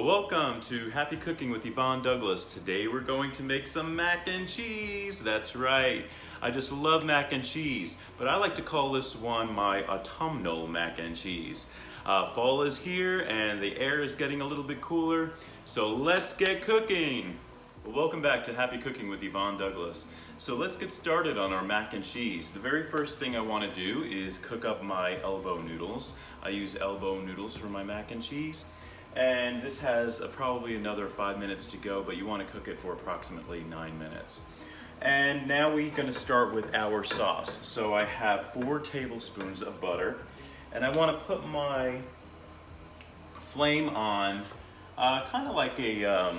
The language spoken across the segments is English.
Well, welcome to Happy Cooking with Yvonne Douglas. Today we're going to make some mac and cheese. That's right. I just love mac and cheese, but I like to call this one my autumnal mac and cheese. Fall is here and the air is getting a little bit cooler, so let's get cooking. Well, welcome back to Happy Cooking with Yvonne Douglas. So let's get started on our mac and cheese. The very first thing I want to do is cook up my elbow noodles. I use elbow noodles for my mac and cheese. And this has probably another 5 minutes to go, but you want to cook it for approximately 9 minutes. And now we're going to start with our sauce. So I have 4 tablespoons of butter, and I want to put my flame on kind of like a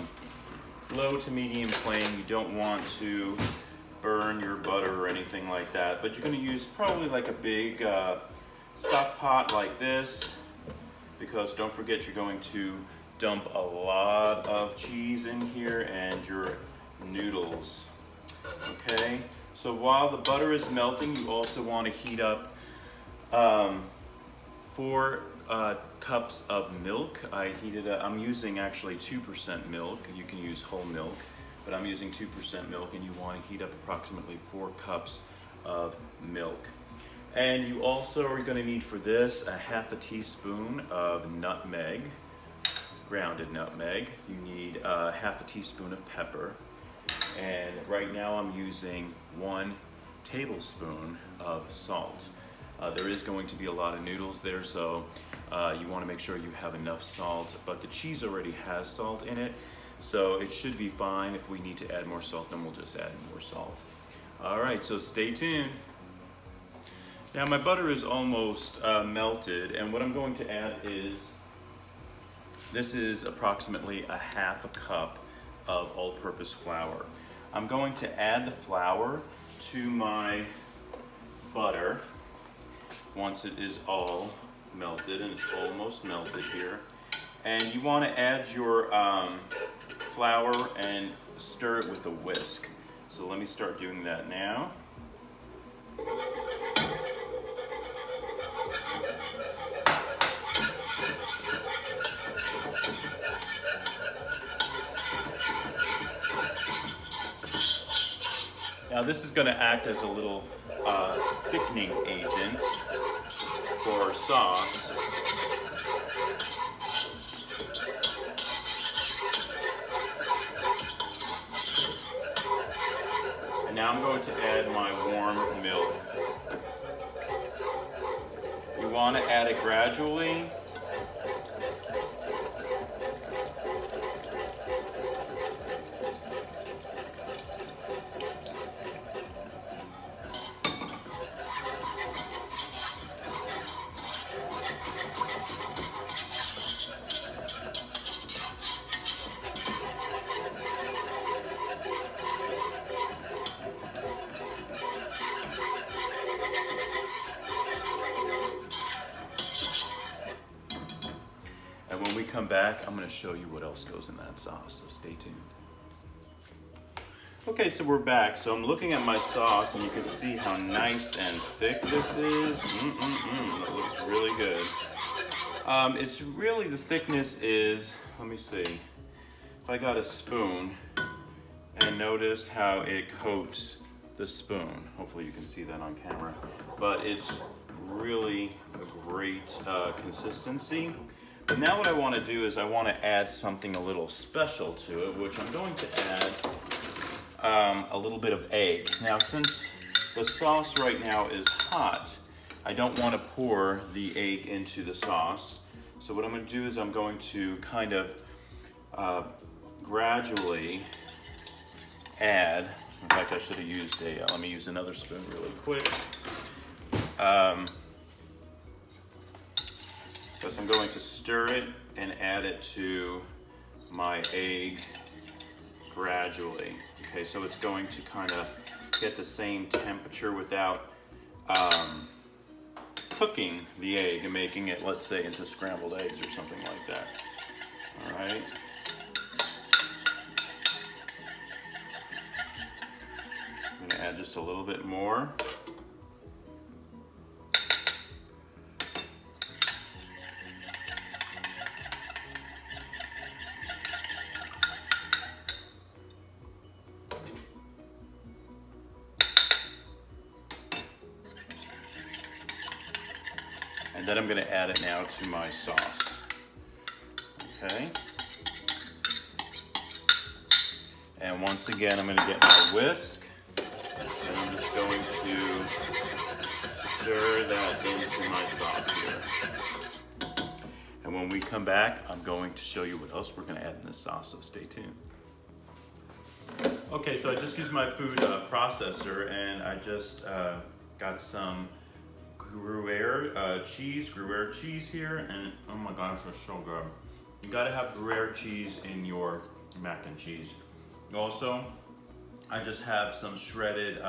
low to medium flame. You don't want to burn your butter or anything like that, but you're going to use probably like a big stock pot like this, because don't forget you're going to dump a lot of cheese in here and your noodles. Okay, so while the butter is melting, you also want to heat up 4 cups of milk. I'm using actually 2% milk. You can use whole milk, but I'm using 2% milk, and you want to heat up approximately 4 cups of milk. And you also are going to need for this a half a teaspoon of nutmeg, grounded nutmeg. You need half a teaspoon of pepper. And right now I'm using 1 tablespoon of salt. There is going to be a lot of noodles there, so you want to make sure you have enough salt. But the cheese already has salt in it, so it should be fine. If we need to add more salt, then we'll just add more salt. All right, so stay tuned. Now my butter is almost melted, and what I'm going to add is, this is approximately a half a cup of all-purpose flour. I'm going to add the flour to my butter once it is all melted, and it's almost melted here. And you want to add your flour and stir it with a whisk. So let me start doing that now. Now this is going to act as a little thickening agent for our sauce. And now I'm going to add my warm milk. You want to add it gradually. And when we come back, I'm going to show you what else goes in that sauce, so stay tuned. Okay, so we're back. So I'm looking at my sauce, and you can see how nice and thick this is. It looks really good. It's really, the thickness is, let me see. If I got a spoon, and notice how it coats the spoon. Hopefully you can see that on camera. But it's really a great consistency. But now what I want to do is I want to add something a little special to it, which I'm going to add a little bit of egg. Now since the sauce right now is hot, I don't want to pour the egg into the sauce. So what I'm going to do is I'm going to kind of gradually add, in fact I should have used let me use another spoon really quick. Because I'm going to stir it and add it to my egg gradually. Okay, so it's going to kind of get the same temperature without cooking the egg and making it, let's say, into scrambled eggs or something like that. All right. I'm going to add just a little bit more. then I'm gonna add it now to my sauce. Okay. And once again, I'm gonna get my whisk, and I'm just going to stir that into my sauce here. And when we come back, I'm going to show you what else we're gonna add in this sauce, so stay tuned. Okay, so I just used my food processor, and I just got some Gruyere cheese here, and oh my gosh, it's so good. You gotta have Gruyere cheese in your mac and cheese. Also, I just have some shredded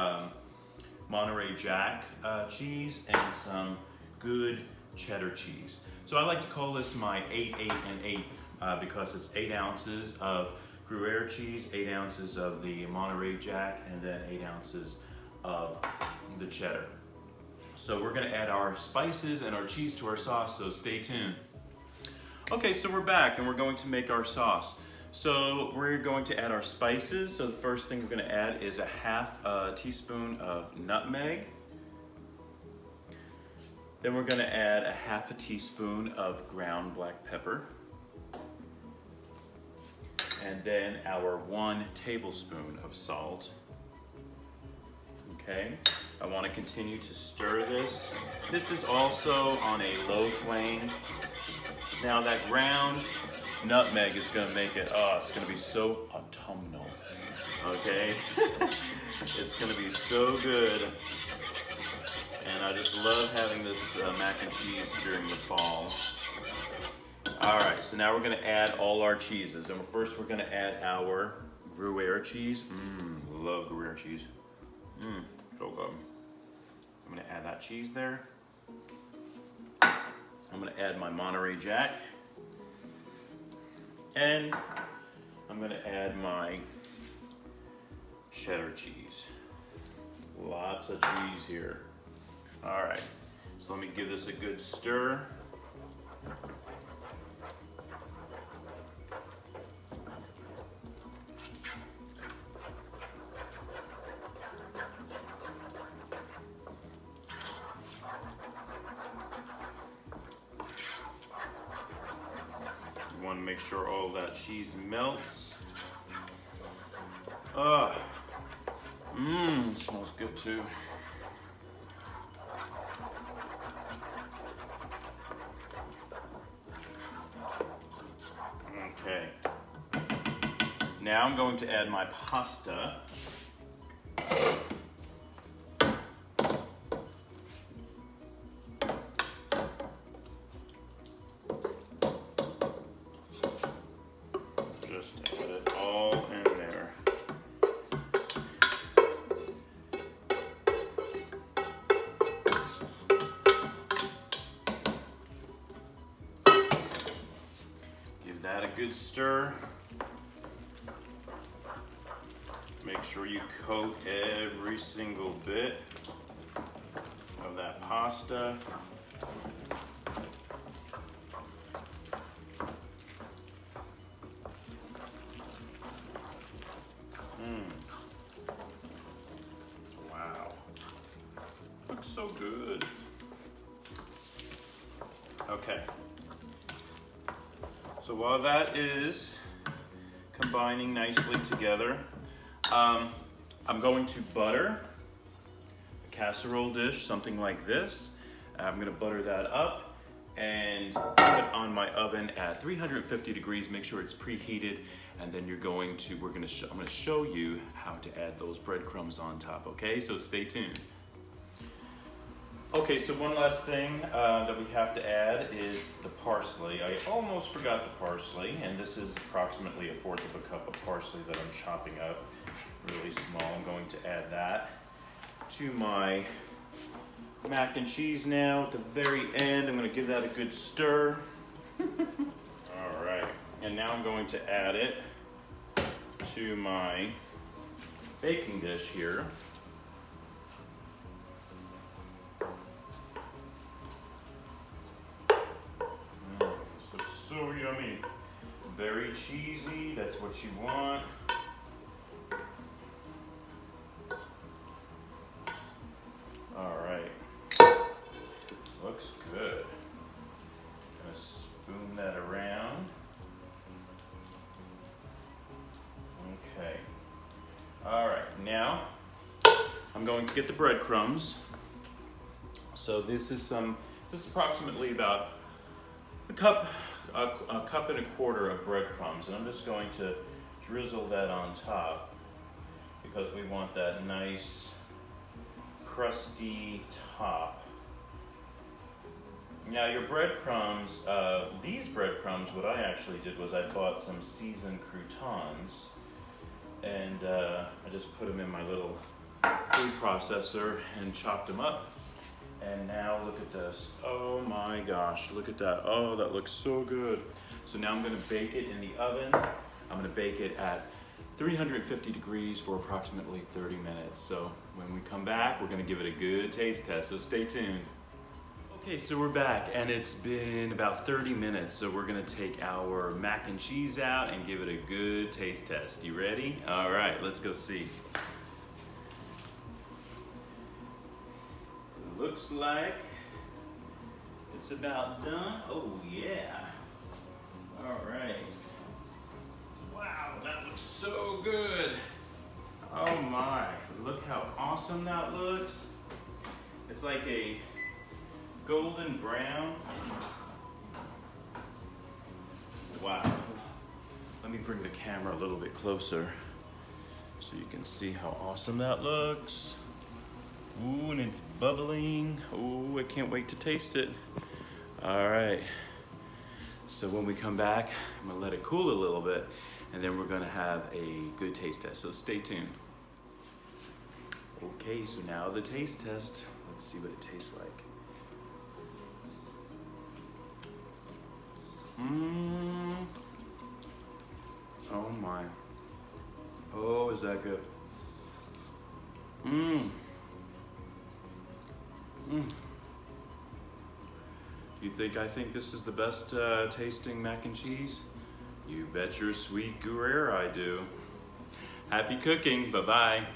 Monterey Jack cheese and some good cheddar cheese. So I like to call this my 8, 8, and 8 because it's 8 ounces of Gruyere cheese, 8 ounces of the Monterey Jack, and then 8 ounces of the cheddar. So we're gonna add our spices and our cheese to our sauce, so stay tuned. Okay, so we're back and we're going to make our sauce. So we're going to add our spices. So the first thing we're gonna add is a half teaspoon of nutmeg. Then we're gonna add a half a teaspoon of ground black pepper. And then our 1 tablespoon of salt. Okay, I want to continue to stir this. This is also on a low flame. Now that ground nutmeg is going to make it, it's going to be so autumnal. Okay, it's going to be so good. And I just love having this mac and cheese during the fall. All right, so now we're gonna add all our cheeses. And first we're gonna add our Gruyere cheese. Love Gruyere cheese. So good. I'm gonna add that cheese there. I'm gonna add my Monterey Jack. And I'm gonna add my cheddar cheese. Lots of cheese here. All right, so let me give this a good stir. You want to make sure all that cheese melts. Smells good too. Okay. Now I'm going to add my pasta. Just add it all in there. Give that a good stir. Make sure you coat every single bit of that pasta. Wow. Looks so good. Okay. So while that is combining nicely together, I'm going to butter a casserole dish, something like this. I'm gonna butter that up and put it on my oven at 350 degrees. Make sure it's preheated, and then I'm gonna show you how to add those breadcrumbs on top. Okay, so stay tuned. Okay, so one last thing that we have to add is the parsley. I almost forgot the parsley, and this is approximately 1/4 of a cup of parsley that I'm chopping up really small. I'm going to add that to my mac and cheese now. At the very end, I'm going to give that a good stir. All right, and now I'm going to add it to my baking dish here. This looks so yummy. Very cheesy, that's what you want. All right, looks good. now I'm going to get the breadcrumbs. So this is approximately about a cup and a quarter of breadcrumbs, and I'm just going to drizzle that on top because we want that nice crusty top. Now your breadcrumbs, these breadcrumbs, what I actually did was I bought some seasoned croutons, and I just put them in my little food processor and chopped them up. And now look at this. Oh my gosh, look at that. Oh, that looks so good. So now I'm gonna bake it in the oven. I'm gonna bake it at 350 degrees for approximately 30 minutes. So when we come back, we're gonna give it a good taste test, so stay tuned. Okay, so we're back, and it's been about 30 minutes, so we're gonna take our mac and cheese out and give it a good taste test. You ready? All right, let's go see. Looks like it's about done. Oh yeah. All right. Wow, that looks so good. Oh my, look how awesome that looks. It's like a golden brown. Wow. Let me bring the camera a little bit closer so you can see how awesome that looks. Ooh, and it's bubbling. Ooh, I can't wait to taste it. All right. So when we come back, I'm gonna let it cool a little bit, and then we're gonna have a good taste test, so stay tuned. Okay, so now the taste test. Let's see what it tastes like. Oh my. Oh, is that good? I think this is the best tasting mac and cheese? You bet your sweet Guerrero I do. Happy cooking, bye-bye.